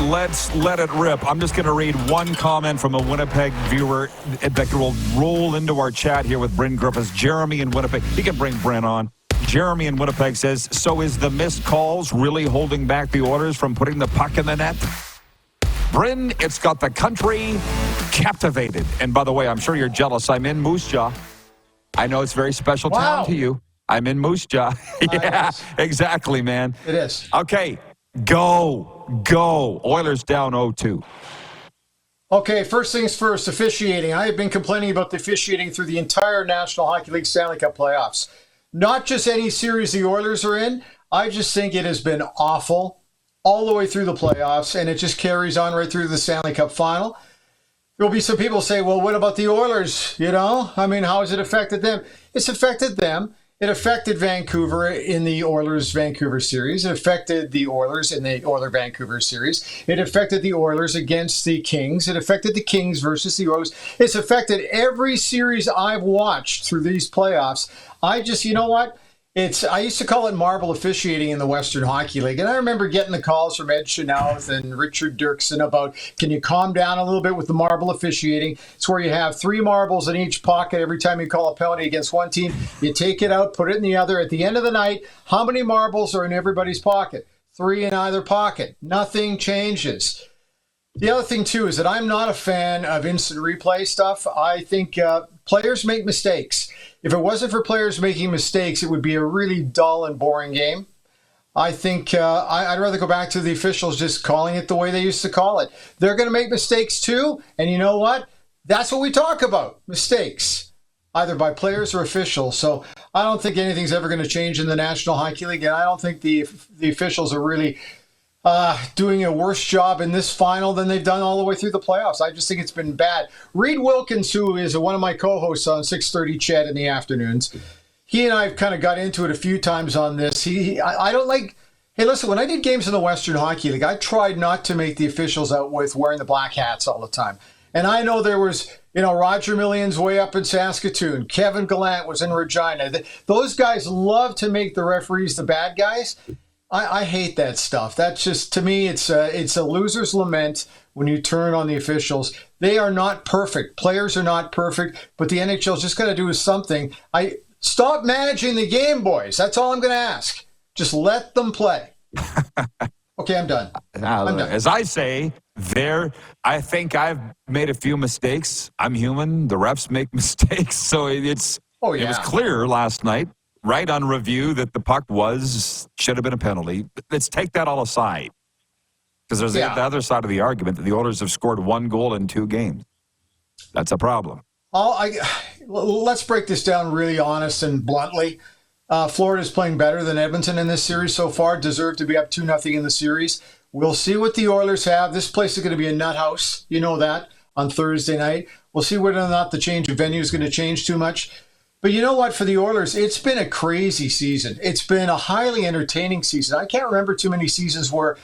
let's let it rip. I'm just going to read one comment from a Winnipeg viewer that will roll into our chat here with Bryn Griffiths. Jeremy in Winnipeg. He can bring Bryn on. Jeremy in Winnipeg says, so is the missed calls really holding back the Oilers from putting the puck in the net? Bryn, it's got the country captivated. And by the way, I'm sure you're jealous. I'm in Moose Jaw. I know it's a very special town to you. I'm in Moose Jaw. Yeah, exactly, man. It is. Okay, go. Oilers down 0-2. Okay, first things first, officiating. I have been complaining about the officiating through the entire National Hockey League Stanley Cup playoffs. Not just any series the Oilers are in. I just think it has been awful all the way through the playoffs, and it just carries on right through the Stanley Cup final. There will be some people say, well, what about the Oilers? How has it affected them? It's affected them. It affected Vancouver in the Oilers-Vancouver series. It affected the Oilers in the Oilers-Vancouver series. It affected the Oilers against the Kings. It affected the Kings versus the Oilers. It's affected every series I've watched through these playoffs. You know what? I used to call it marble officiating in the Western Hockey League. And I remember getting the calls from Ed Chenoweth and Richard Dirksen about, can you calm down a little bit with the marble officiating? It's where you have 3 marbles in each pocket every time you call a penalty against one team. You take it out, put it in the other. At the end of the night, how many marbles are in everybody's pocket? 3 in either pocket. Nothing changes. The other thing, too, is that I'm not a fan of instant replay stuff. I think players make mistakes. If it wasn't for players making mistakes, it would be a really dull and boring game. I think I'd rather go back to the officials just calling it the way they used to call it. They're going to make mistakes, too. And you know what? That's what we talk about, mistakes, either by players or officials. So I don't think anything's ever going to change in the National Hockey League. And I don't think the officials are really doing a worse job in this final than they've done all the way through the playoffs. I just think it's been bad. Reed Wilkins, who is one of my co-hosts on 6:30 Chat in the afternoons, he and I have kind of got into it a few times on this. I don't like... Hey, listen, when I did games in the Western Hockey League, I tried not to make the officials out with wearing the black hats all the time. And I know there was, Roger Million's way up in Saskatoon. Kevin Gallant was in Regina. Those guys love to make the referees the bad guys. I hate that stuff. That's just, to me, it's a loser's lament when you turn on the officials. They are not perfect. Players are not perfect, but the NHL's just got to do something. Stop managing the game, boys. That's all I'm going to ask. Just let them play. Okay, I'm done. I'm done. As I say, I think I've made a few mistakes. I'm human. The refs make mistakes. So it was clear last night, right on review, that the puck should have been a penalty. Let's take that all aside. Because there's the other side of the argument that the Oilers have scored 1 goal in 2 games. That's a problem. Let's break this down really honest and bluntly. Florida's playing better than Edmonton in this series so far. Deserved to be up 2-0 in the series. We'll see what the Oilers have. This place is going to be a nut house. You know that, on Thursday night. We'll see whether or not the change of venue is going to change too much. But you know what? For the Oilers, it's been a crazy season. It's been a highly entertaining season. I can't remember too many seasons where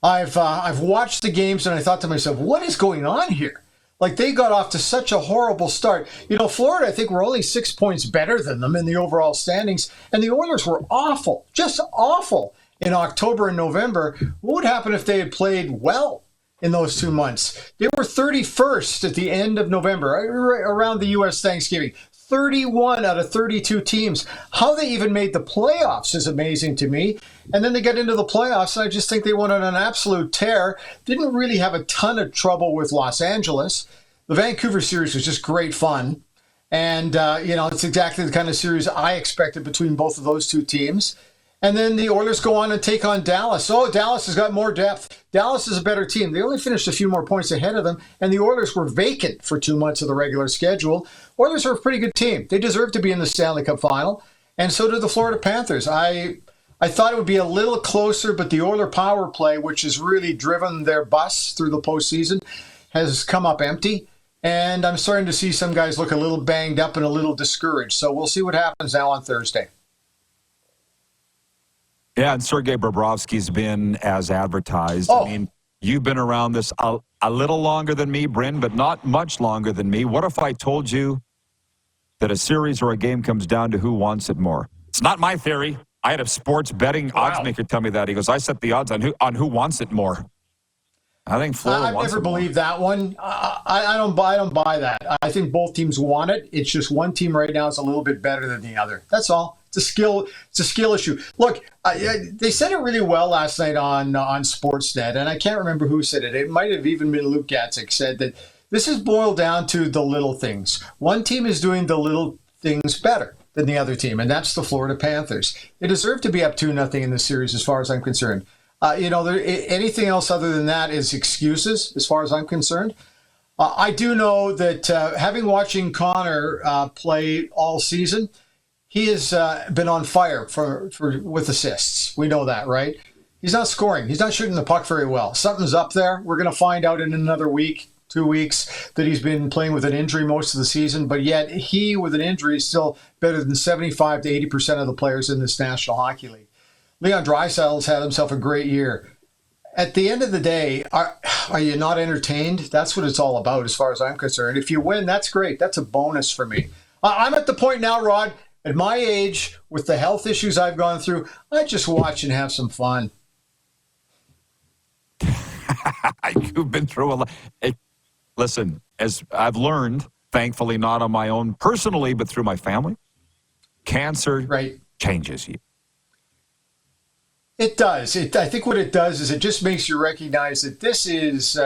I've watched the games and I thought to myself, what is going on here? Like, they got off to such a horrible start. Florida, I think, were only 6 points better than them in the overall standings. And the Oilers were awful, just awful in October and November. What would happen if they had played well in those 2 months? They were 31st at the end of November, around the U.S. Thanksgiving. 31 out of 32 teams. How they even made the playoffs is amazing to me. And then they get into the playoffs, and I just think they went on an absolute tear. Didn't really have a ton of trouble with Los Angeles. The Vancouver series was just great fun. And, it's exactly the kind of series I expected between both of those two teams. And then the Oilers go on and take on Dallas. Oh, Dallas has got more depth. Dallas is a better team. They only finished a few more points ahead of them, and the Oilers were vacant for 2 months of the regular schedule. Oilers are a pretty good team. They deserve to be in the Stanley Cup final, and so did the Florida Panthers. I thought it would be a little closer, but the Oiler power play, which has really driven their bus through the postseason, has come up empty. And I'm starting to see some guys look a little banged up and a little discouraged. So we'll see what happens now on Thursday. Yeah, and Sergei Bobrovsky's been as advertised. Oh. I mean, you've been around this a little longer than me, Bryn, but not much longer than me. What if I told you that a series or a game comes down to who wants it more? It's not my theory. I had a sports betting odds maker tell me that. He goes, I set the odds on who wants it more. I think Florida I've wants never it more. believed that one. I don't buy that. I think both teams want it. It's just one team right now is a little bit better than the other. That's all. It's a skill issue. Look, they said it really well last night on Sportsnet, and I can't remember who said it. It might have even been Luke Gatzik said that this is boiled down to the little things. One team is doing the little things better than the other team, and that's the Florida Panthers. They deserve to be up 2-0 in this series, as far as I'm concerned. Anything else other than that is excuses, as far as I'm concerned. I do know that having watching Connor play all season, he has been on fire for with assists. We know that, right? He's not scoring. He's not shooting the puck very well. Something's up there. We're going to find out in another week, 2 weeks, that he's been playing with an injury most of the season. But yet he, with an injury, is still better than 75 to 80% of the players in this National Hockey League. Leon Draisaitl's had himself a great year. At the end of the day, are you not entertained? That's what it's all about, as far as I'm concerned. If you win, that's great. That's a bonus for me. I'm at the point now, Rod, at my age, with the health issues I've gone through, I just watch and have some fun. You've been through a lot. Listen, as I've learned, thankfully not on my own personally, but through my family, cancer changes you. It does. I think what it does is it just makes you recognize that this is.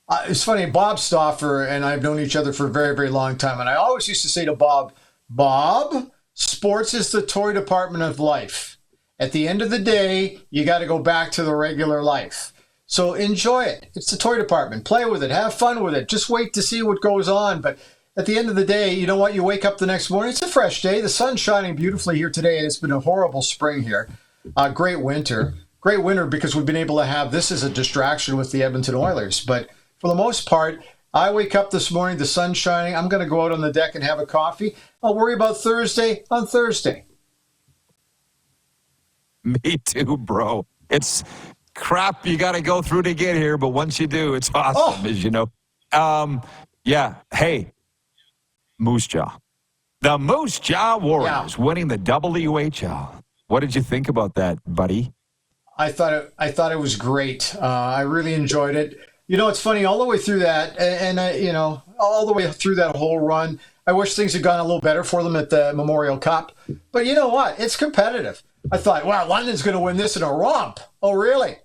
It's funny, Bob Stauffer and I've known each other for a very, very long time. And I always used to say to Bob, sports is the toy department of life. At the end of the day, you got to go back to the regular life. So enjoy it. It's the toy department. Play with it. Have fun with it. Just wait to see what goes on. But at the end of the day, you know what? You wake up the next morning. It's a fresh day. The sun's shining beautifully here today, and it's been a horrible spring here. Great winter because we've been able to have this as a distraction with the Edmonton Oilers. But for the most part, I wake up this morning, the sun's shining. I'm going to go out on the deck and have a coffee. I'll worry about Thursday on Thursday. Me too, bro. It's crap you got to go through to get here, but once you do, it's awesome, as you know. Yeah. Hey, Moose Jaw. The Moose Jaw Warriors winning the WHL. What did you think about that, buddy? I thought it was great. I really enjoyed it. You know, it's funny, all the way through that, and all the way through that whole run, I wish things had gone a little better for them at the Memorial Cup. But you know what? It's competitive. I thought, wow, London's going to win this in a romp. Oh, really?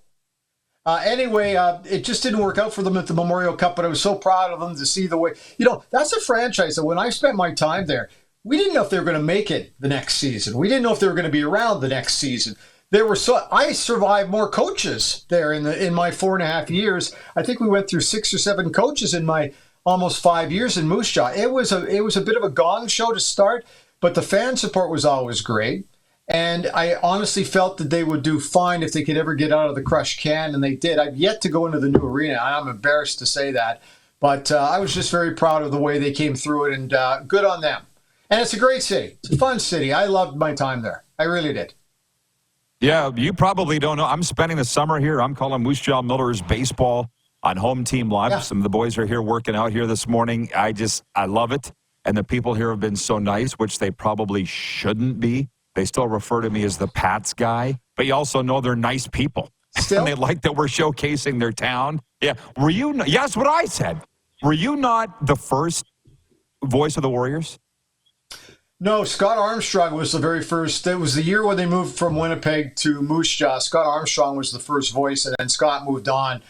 Anyway, it just didn't work out for them at the Memorial Cup, but I was so proud of them to see the way. You know, that's a franchise that when I spent my time there, we didn't know if they were going to make it the next season. We didn't know if they were going to be around the next season. I survived more coaches there in my 4.5 years. I think we went through 6 or 7 coaches in my almost 5 years in Moose Jaw. It was a bit of a gong show to start, but the fan support was always great. And I honestly felt that they would do fine if they could ever get out of the crushed can, and they did. I've yet to go into the new arena. I'm embarrassed to say that. But I was just very proud of the way they came through it, and good on them. And it's a great city. It's a fun city. I loved my time there. I really did. Yeah, you probably don't know. I'm spending the summer here. I'm calling Moose Jaw Millers baseball on Home Team Live. Yeah. Some of the boys are here working out here this morning. I love it. And the people here have been so nice, which they probably shouldn't be. They still refer to me as the Pats guy. But you also know they're nice people. Still? And they like that we're showcasing their town. Yeah. Yes, what I said. Were you not the first voice of the Warriors? No, Scott Armstrong was the very first. It was the year when they moved from Winnipeg to Moose Jaw. Scott Armstrong was the first voice, and then Scott moved on.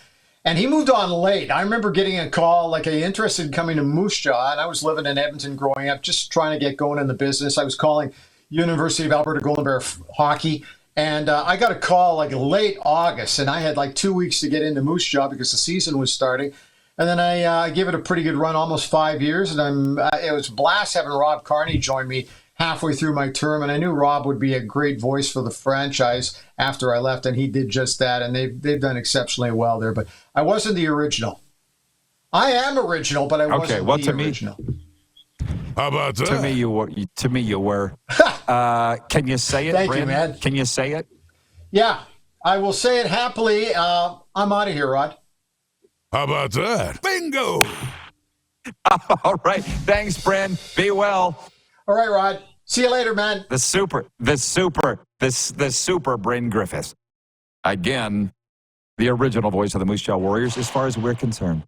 And he moved on late. I remember getting a call, like, are you interested in coming to Moose Jaw? And I was living in Edmonton growing up, just trying to get going in the business. I was calling University of Alberta Golden Bear hockey. And I got a call like late August, and I had like 2 weeks to get into Moose Jaw because the season was starting. And then I gave it a pretty good run, almost 5 years. And it was a blast having Rob Carney join me halfway through my term. And I knew Rob would be a great voice for the franchise after I left. And he did just that. And they've done exceptionally well there. But I wasn't the original. I am original, but I wasn't the original. How about that? To me, you were. Can you say it, Thank Bryn? you, man. Can you say it? Yeah, I will say it happily. I'm out of here, Rod. How about that? Bingo! All right. Thanks, Bryn. Be well. All right, Rod. See you later, man. The super Bryn Griffiths. Again, the original voice of the Moose Jaw Warriors, as far as we're concerned.